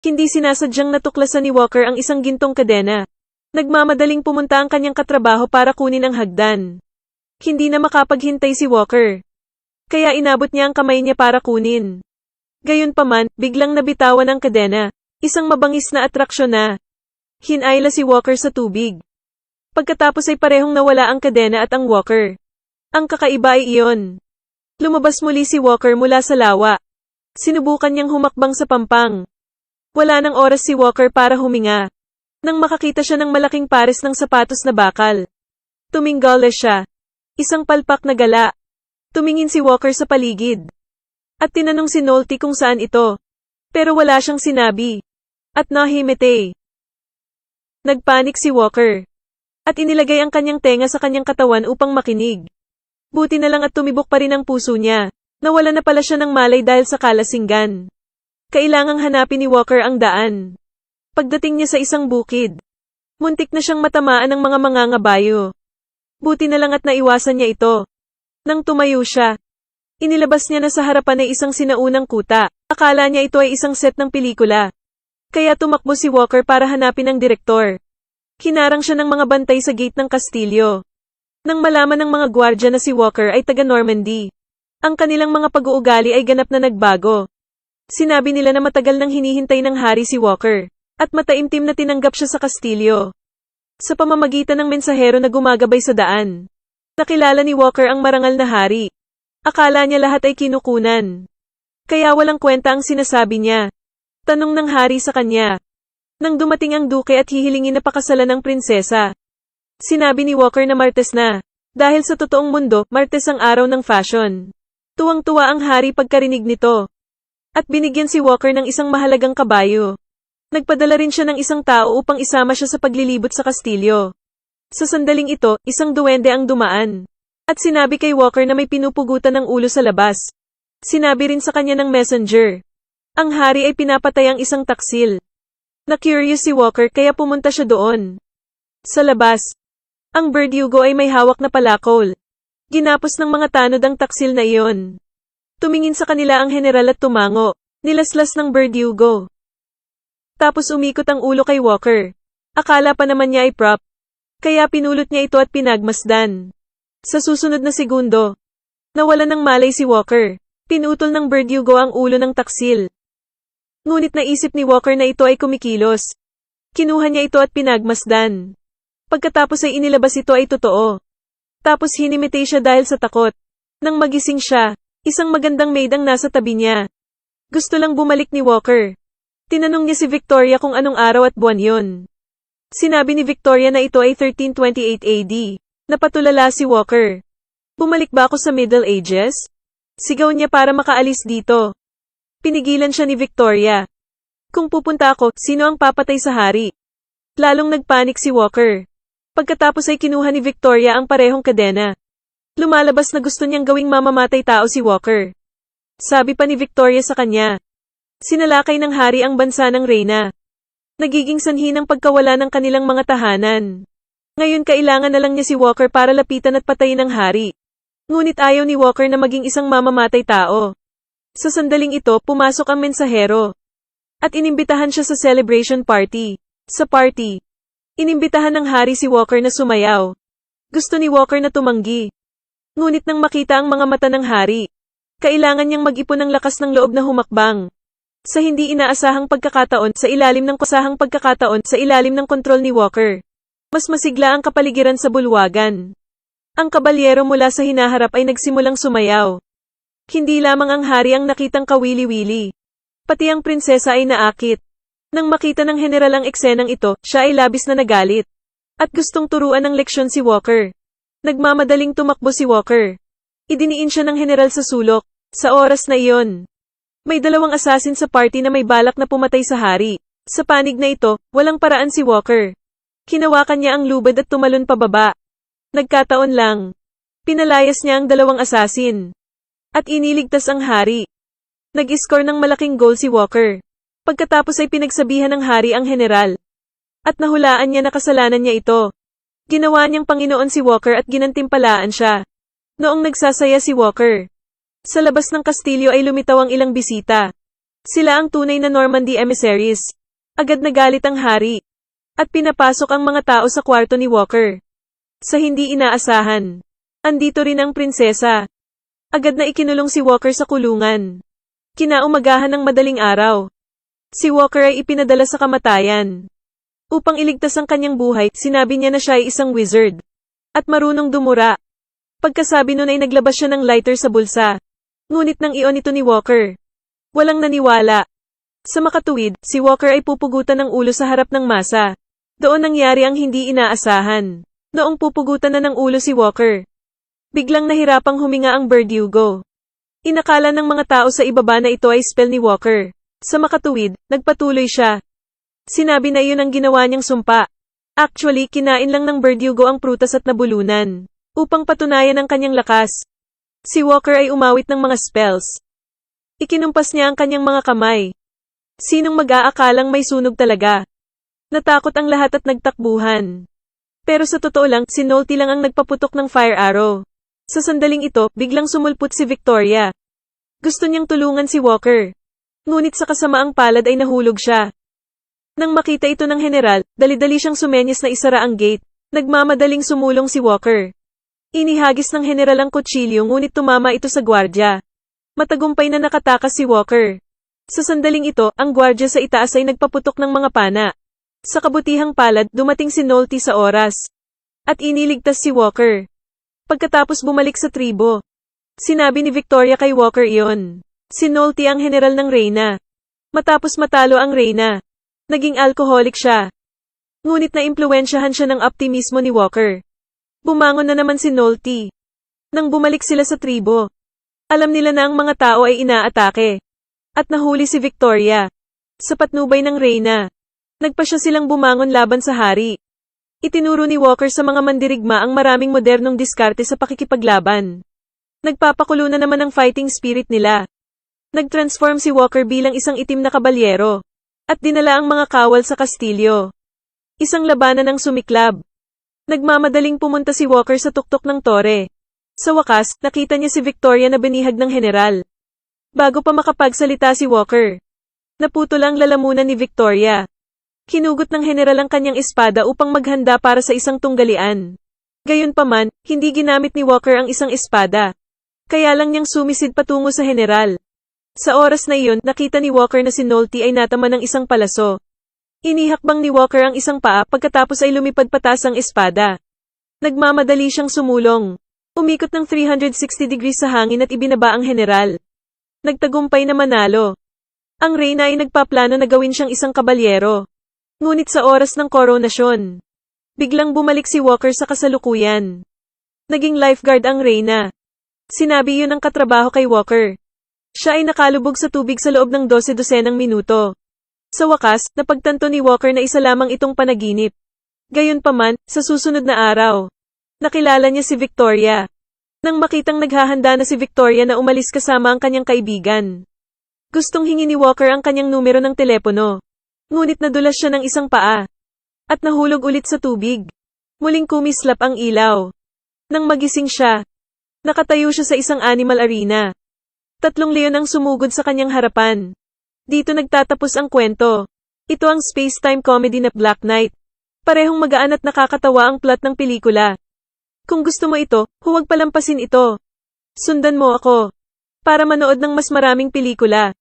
Hindi sinasadyang natuklasan ni Walker ang isang gintong kadena. Nagmamadaling pumunta ang kanyang katrabaho para kunin ang hagdan. Hindi na makapaghintay si Walker. Kaya inabot niya ang kamay niya para kunin. Gayunpaman, biglang nabitawan ang kadena. Isang mabangis na atraksyon na. Hinayla si Walker sa tubig. Pagkatapos ay parehong nawala ang kadena at ang Walker. Ang kakaiba ay iyon. Lumabas muli si Walker mula sa lawa. Sinubukan niyang humakbang sa pampang. Wala nang oras si Walker para huminga. Nang makakita siya ng malaking pares ng sapatos na bakal. Tuminggala siya. Isang palpak na gala. Tumingin si Walker sa paligid. At tinanong si Nolte kung saan ito. Pero wala siyang sinabi. At nahimete. Nagpanik si Walker. At inilagay ang kanyang tenga sa kanyang katawan upang makinig. Buti na lang at tumibok pa rin ang puso niya. Nawala na pala siya ng malay dahil sa kalasinggan. Kailangang hanapin ni Walker ang daan. Pagdating niya sa isang bukid, muntik na siyang matamaan ng mga mangangabayo. Buti na lang at naiwasan niya ito. Nang tumayo siya, inilabas niya na sa harapan ay isang sinaunang kuta. Akala niya ito ay isang set ng pelikula. Kaya tumakbo si Walker para hanapin ang direktor. Hinarang siya ng mga bantay sa gate ng kastilyo. Nang malaman ng mga gwardya na si Walker ay taga Normandy, ang kanilang mga pag-uugali ay ganap na nagbago. Sinabi nila na matagal nang hinihintay ng hari si Walker, at mataimtim na tinanggap siya sa kastilyo. Sa pamamagitan ng mensahero na gumagabay sa daan, nakilala ni Walker ang marangal na hari. Akala niya lahat ay kinukunan. Kaya walang kwenta ang sinasabi niya. Tanong ng hari sa kanya. Nang dumating ang duke at hihilingin na pakasalan ng prinsesa, sinabi ni Walker na Martes na. Dahil sa totoong mundo, Martes ang araw ng fashion. Tuwang-tuwa ang hari pagkarinig nito. At binigyan si Walker ng isang mahalagang kabayo. Nagpadala rin siya ng isang tao upang isama siya sa paglilibot sa kastilyo. Sa sandaling ito, isang duwende ang dumaan. At sinabi kay Walker na may pinupugutan ng ulo sa labas. Sinabi rin sa kanya ng messenger. Ang hari ay pinapatay ang isang taksil. Na-curious si Walker kaya pumunta siya doon. Sa labas, ang Verdugo ay may hawak na palakol. Ginapos ng mga tanod ang taksil na iyon. Tumingin sa kanila ang general at tumango. Nilaslas ng Verdugo. Tapos umikot ang ulo kay Walker. Akala pa naman niya ay prop. Kaya pinulot niya ito at pinagmasdan. Sa susunod na segundo, nawala ng malay si Walker. Pinutol ng Verdugo ang ulo ng taksil. Ngunit naisip ni Walker na ito ay kumikilos. Kinuha niya ito at pinagmasdan. Pagkatapos ay inilabas ito ay totoo. Tapos hinimite siya dahil sa takot. Nang magising siya, isang magandang maid ang nasa tabi niya. Gusto lang bumalik ni Walker. Tinanong niya si Victoria kung anong araw at buwan yon. Sinabi ni Victoria na ito ay 1328 AD. Napatulala si Walker. Bumalik ba ako sa Middle Ages? Sigaw niya para makaalis dito. Pinigilan siya ni Victoria. Kung pupunta ako, sino ang papatay sa hari? Lalong nagpanik si Walker. Pagkatapos ay kinuha ni Victoria ang parehong kadena. Lumalabas na gusto niyang gawing mamamatay tao si Walker. Sabi pa ni Victoria sa kanya. Sinalakay ng hari ang bansa ng reyna. Nagiging sanhi ng pagkawala ng kanilang mga tahanan. Ngayon kailangan na lang niya si Walker para lapitan at patayin ang hari. Ngunit ayaw ni Walker na maging isang mamamatay tao. Sa sandaling ito, pumasok ang mensahero. At inimbitahan siya sa celebration party. Sa party, inimbitahan ng hari si Walker na sumayaw. Gusto ni Walker na tumanggi. Ngunit nang makita ang mga mata ng hari, kailangan niyang mag-ipon ng lakas ng loob na humakbang. Sa hindi inaasahang pagkakataon, sa ilalim ng kontrol ni Walker. Mas masigla ang kapaligiran sa bulwagan. Ang kabalyero mula sa hinaharap ay nagsimulang sumayaw. Hindi lamang ang hari ang nakitang kawili-wili. Pati ang prinsesa ay naakit. Nang makita ng general ang eksenang ito, siya ay labis na nagalit. At gustong turuan ng leksyon si Walker. Nagmamadaling tumakbo si Walker. Idiniin siya ng general sa sulok. Sa oras na iyon, may dalawang assassin sa party na may balak na pumatay sa hari. Sa panig na ito, walang paraan si Walker. Kinawakan niya ang lubad at tumalon pababa. Nagkataon lang. Pinalayas niya ang dalawang assassin. At iniligtas ang hari. Nag-score ng malaking goal si Walker. Pagkatapos ay pinagsabihan ng hari ang general. At nahulaan niya na kasalanan niya ito. Ginawa niyang Panginoon si Walker at ginantimpalaan siya. Noong nagsasaya si Walker, sa labas ng kastilyo ay lumitaw ang ilang bisita. Sila ang tunay na Normandy emissaries. Agad nagalit ang hari. At pinapasok ang mga tao sa kwarto ni Walker. Sa hindi inaasahan. Andito rin ang prinsesa. Agad na ikinulong si Walker sa kulungan. Kinaumagahan ng madaling araw. Si Walker ay ipinadala sa kamatayan. Upang iligtas ang kanyang buhay, sinabi niya na siya ay isang wizard. At marunong dumura. Pagkasabi nun ay naglabas siya ng lighter sa bulsa. Ngunit nang iyon ito ni Walker. Walang naniwala. Sa makatuwid, si Walker ay pupugutan ng ulo sa harap ng masa. Doon nangyari ang hindi inaasahan. Noong pupugutan na ng ulo si Walker, biglang nahirapang huminga ang Verdugo. Inakala ng mga tao sa ibaba na ito ay spell ni Walker. Sa makatuwid, nagpatuloy siya. Sinabi na iyon ang ginawa niyang sumpa. Actually, kinain lang ng Verdugo ang prutas at nabulunan. Upang patunayan ang kanyang lakas. Si Walker ay umawit ng mga spells. Ikinumpas niya ang kanyang mga kamay. Sinong mag-aakalang may sunog talaga? Natakot ang lahat at nagtakbuhan. Pero sa totoo lang, si Nolte lang ang nagpaputok ng fire arrow. Sa sandaling ito, biglang sumulpot si Victoria. Gusto niyang tulungan si Walker. Ngunit sa kasamaang palad ay nahulog siya. Nang makita ito ng general, dali-dali siyang sumenyas na isara ang gate. Nagmamadaling sumulong si Walker. Inihagis ng general ang kutsilyo ngunit tumama ito sa gwardya. Matagumpay na nakatakas si Walker. Sa sandaling ito, ang gwardya sa itaas ay nagpaputok ng mga pana. Sa kabutihang palad, dumating si Nolte sa oras. At iniligtas si Walker. Pagkatapos bumalik sa tribo. Sinabi ni Victoria kay Walker iyon. Si Nolte ang general ng Reyna. Matapos matalo ang Reyna, naging alcoholic siya. Ngunit naimpluwensyahan siya ng optimismo ni Walker. Bumangon na naman si Nolte. Nang bumalik sila sa tribo, alam nila na ang mga tao ay inaatake. At nahuli si Victoria. Sa patnubay ng Reyna, nagpa siya silang bumangon laban sa hari. Itinuro ni Walker sa mga mandirigma ang maraming modernong diskarte sa pakikipaglaban. Nagpapakulo na naman ang fighting spirit nila. Nagtransform si Walker bilang isang itim na kabalyero. At dinala ang mga kawal sa kastilyo. Isang labanan ang sumiklab. Nagmamadaling pumunta si Walker sa tuktok ng tore. Sa wakas, nakita niya si Victoria na binihag ng general. Bago pa makapagsalita si Walker, naputol ang lalamunan ni Victoria. Hinugot ng general ang kanyang espada upang maghanda para sa isang tunggalian. Gayunpaman, hindi ginamit ni Walker ang isang espada. Kaya lang niyang sumisid patungo sa general. Sa oras na iyon, nakita ni Walker na si Nolte ay natama ng isang palaso. Inihakbang ni Walker ang isang paa pagkatapos ay lumipad patas ang espada. Nagmamadali siyang sumulong. Umikot ng 360 degrees sa hangin at ibinaba ang general. Nagtagumpay na manalo. Ang Reyna ay nagpaplano na gawin siyang isang kabalyero. Ngunit sa oras ng koronasyon, biglang bumalik si Walker sa kasalukuyan. Naging lifeguard ang Reyna. Sinabi yun ang katrabaho kay Walker. Siya ay nakalubog sa tubig sa loob ng 12 minuto. Sa wakas, napagtanto ni Walker na isa lamang itong panaginip. Gayunpaman, sa susunod na araw, nakilala niya si Victoria. Nang makitang naghahanda na si Victoria na umalis kasama ang kanyang kaibigan, gustong hingi ni Walker ang kanyang numero ng telepono. Ngunit nadulas siya ng isang paa. At nahulog ulit sa tubig. Muling kumislap ang ilaw. Nang magising siya, nakatayo siya sa isang animal arena. 3 leon ang sumugod sa kanyang harapan. Dito nagtatapos ang kwento. Ito ang space-time comedy na Black Knight. Parehong magaan at nakakatawa ang plot ng pelikula. Kung gusto mo ito, huwag palampasin ito. Sundan mo ako para manood ng mas maraming pelikula.